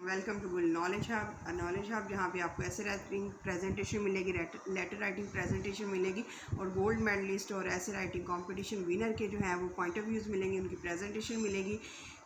Welcome to Gul knowledge hub جہاں پہ آپ کو ایسے رائٹنگ پریزنٹیشن ملے گی، لیٹر رائٹنگ پریزنٹیشن ملے گی، اور گولڈ میڈلسٹ اور ایسے رائٹنگ کمپٹیشن ونر کے جو ہیں وہ پوائنٹ آف ویوز ملیں گے، ان کی پریزنٹیشن ملے گی۔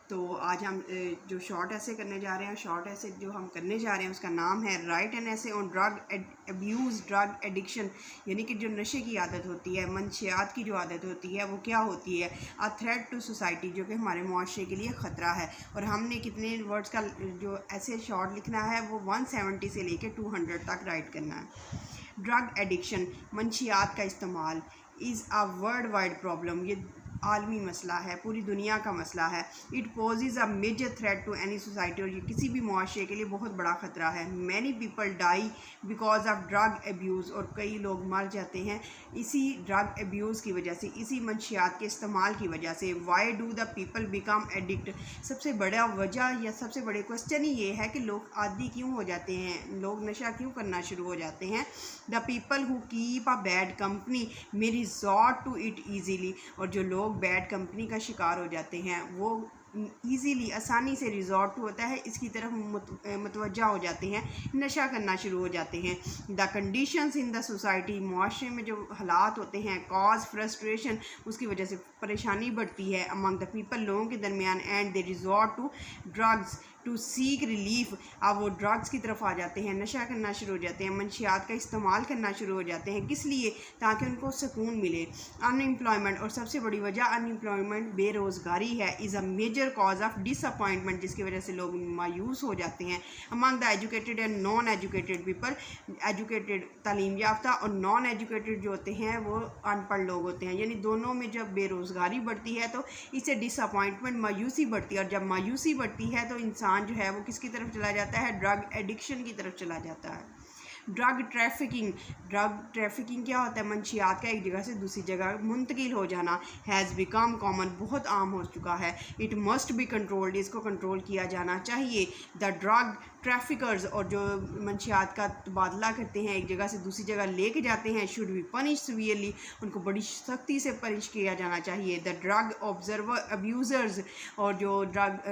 تو آج ہم جو شارٹ ایسے کرنے جا رہے ہیں، شارٹ ایسے جو ہم کرنے جا رہے ہیں اس کا نام ہے رائٹ این ایسے آن ڈرگ ابیوز، ڈرگ ایڈکشن، یعنی کہ جو نشے کی عادت ہوتی ہے، منشیات کی جو عادت ہوتی ہے وہ کیا ہوتی ہے، اے تھریٹ ٹو سوسائٹی، جو کہ ہمارے معاشرے کے لیے خطرہ ہے۔ اور ہم نے کتنے ورڈز کا جو ایسے شارٹ لکھنا ہے وہ 170 سے لے کے 200 تک رائٹ کرنا ہے۔ ڈرگ ایڈکشن، منشیات کا استعمال، is a worldwide problem, یہ عالمی مسئلہ ہے، پوری دنیا کا مسئلہ ہے۔ It poses a major threat to any society, اور یہ کسی بھی معاشرے کے لیے بہت بڑا خطرہ ہے۔ Many people die because of drug abuse, اور کئی لوگ مر جاتے ہیں اسی ڈرگ ایبیوز کی وجہ سے، اسی منشیات کے استعمال کی وجہ سے۔ Why do the people become addict, سب سے بڑا وجہ یا سب سے بڑے کوسچن ہی یہ ہے کہ لوگ عادی کیوں ہو جاتے ہیں، لوگ نشہ کیوں کرنا شروع ہو جاتے ہیں۔ The people who keep a bad company may resort to it easily، اور جو لوگ بیڈ کمپنی کا شکار ہو جاتے ہیں وہ ایزیلی، آسانی سے ریزورٹ ہوتا ہے، اس کی طرف متوجہ ہو جاتے ہیں، نشہ کرنا شروع ہو جاتے ہیں۔ The conditions in the society, معاشرے میں جو حالات ہوتے ہیں، کاز فرسٹریشن، اس کی وجہ سے پریشانی بڑھتی ہے، امنگ دا پیپل، لوگوں کے درمیان، and they resort to drugs to seek relief, اب وہ ڈرگز کی طرف آ جاتے ہیں، نشہ کرنا شروع ہو جاتے ہیں، منشیات کا استعمال کرنا شروع ہو جاتے ہیں۔ کس لیے؟ تاکہ ان کو سکون ملے۔ ان امپلائمنٹ، اور سب سے بڑی وجہ ان امپلائمنٹ، بے روزگاری ہے، is a major cause of disappointment, جس کی وجہ سے لوگ مایوس ہو جاتے ہیں۔ Among the educated and non educated people, educated تعلیم یافتہ اور نان ایجوکیٹڈ جو ہوتے ہیں وہ ان پڑھ لوگ ہوتے ہیں، یعنی دونوں میں جب بے روزگاری بڑھتی ہے تو اس سے ڈس اپوائنٹمنٹ، مایوسی بڑھتی ہے، اور جب مایوسی بڑھتی ہے تو انسان جو ہے وہ کس کی طرف چلا جاتا ہے؟ ڈرگ ایڈکشن کی طرف چلا جاتا ہے۔ ڈرگ ٹریفکنگ، ڈرگ ٹریفکنگ کیا ہوتا ہے؟ منشیات کا ایک جگہ سے دوسری جگہ منتقل ہو جانا، ہیز بیکم کامن، بہت عام ہو چکا ہے۔ اٹ مسٹ بی کنٹرولڈ، اس کو کنٹرول کیا جانا چاہیے۔ دا ڈرگ ٹریفکرز، اور جو منشیات کا تبادلہ کرتے ہیں، ایک جگہ سے دوسری جگہ لے کے جاتے ہیں، شوڈ بی پنش سیویئرلی، ان کو بڑی سختی سے پنش کیا جانا چاہیے۔ دا ڈرگ ابیوزرز، اور جو ڈرگ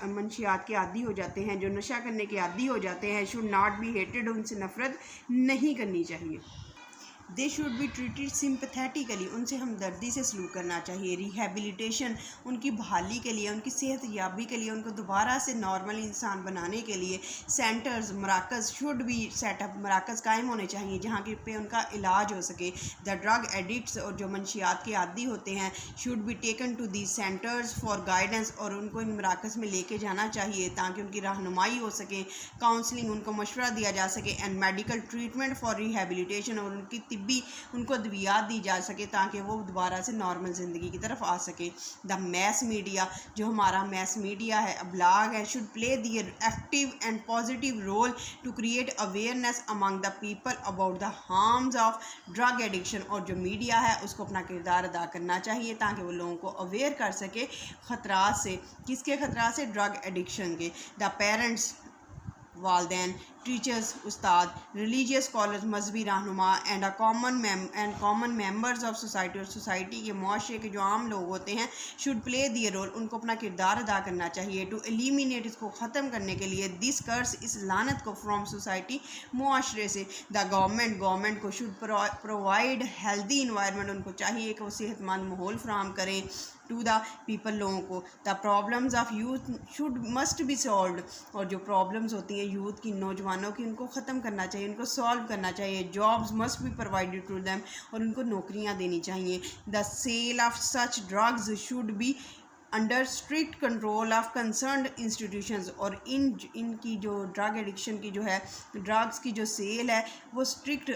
منشیات کے عادی ہو جاتے ہیں، جو نشہ کرنے کے عادی ہو جاتے ہیں، شوڈ ناٹ بی ہیٹڈ، ان سے نفرت نہیں کرنی چاہیے۔ دے شوڈ بی ٹریٹڈ سمپتھیٹیکلی، ان سے ہمدردی سے سلوک کرنا چاہیے۔ ریہیبلیٹیشن، ان کی بحالی کے لیے، ان کی صحت یابی کے لیے، ان کو دوبارہ سے نارمل انسان بنانے کے لیے۔ سینٹرز، مراکز، شوڈ بی سیٹ اپ، مراکز قائم ہونے چاہیے جہاں پہ ان کا علاج ہو سکے۔ دا ڈرگ ایڈکٹس، اور جو منشیات کے عادی ہوتے ہیں، should be taken to these centres for guidance, اور ان کو ان مراکز میں لے کے جانا چاہیے تاکہ ان کی رہنمائی ہو سکے، کاؤنسلنگ، ان کو مشورہ دیا جا سکے، and medical treatment for rehabilitation, اور ان کو ادویات دی جا سکے تاکہ وہ دوبارہ سے نارمل زندگی کی طرف آ سکے۔ دا میس میڈیا، جو ہمارا میس میڈیا ہے، ابلاغ ہے، should play their active and positive role to create awareness among the people about the harms of drug addiction, اور جو میڈیا ہے اس کو اپنا کردار ادا کرنا چاہیے تاکہ وہ لوگوں کو اویئر کر سکے خطرات سے۔ کس کے خطرات سے؟ ڈرگ ایڈکشن کے۔ دا پیرنٹس، والدین، ٹیچرز، استاد، ریلیجیس اسکالرز، مذہبی رہنما، and common members of society, اور سوسائٹی کے، معاشرے کے جو عام لوگ ہوتے ہیں، شوڈ پلے دیئر رول، ان کو اپنا کردار ادا کرنا چاہیے۔ ٹو ایلیمینیٹ، اس کو ختم کرنے کے لیے، دس کرس، اس لعنت کو، فرام سوسائٹی، معاشرے سے۔ دا گورنمنٹ کو شوڈ پرووائڈ ہیلدی انوائرمنٹ، ان کو چاہیے کہ وہ صحت مند ماحول فراہم کریں ٹو دا پیپل، لوگوں کو۔ The problems of youth must be solved, اور جو پرابلمز ہوتی ہیں یوتھ کی، نوجوانوں کی، ان کو ختم کرنا چاہیے، ان کو سالو کرنا چاہیے۔ Jobs must be provided to them, اور ان کو نوکریاں دینی چاہیے۔ The sale of such drugs should be under strict control of concerned institutions, اور ان کی جو ڈرگ ایڈکشن کی جو ہے، ڈرگز کی جو سیل ہے وہ اسٹرکٹ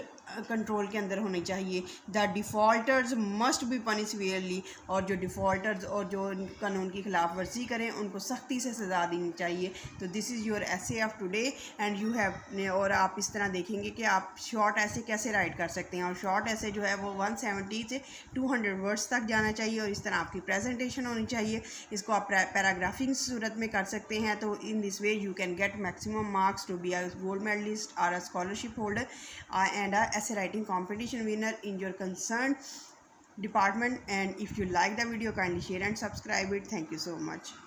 کنٹرول کے اندر ہونی چاہیے۔ The defaulters must be punish severely, اور جو ڈیفالٹرز اور جو قانون کی خلاف ورزی کریں ان کو سختی سے سزا دینی چاہیے۔ تو دس از یور ایسے of today and you have, اور آپ اس طرح دیکھیں گے کہ آپ شارٹ ایسے کیسے رائٹ کر سکتے ہیں، اور شارٹ ایسے جو ہے وہ 170 سے 200 ورڈز تک جانا چاہیے، اور اس طرح آپ کی پریزنٹیشن ہونی چاہیے۔ اس کو آپ پیراگرافنگ صورت میں کر سکتے ہیں، تو in this way you can get maximum marks to be a gold medalist اور a scholarship holder and a essay writing competition winner in your concerned department. And if you like the video, kindly share and subscribe it. Thank you so much.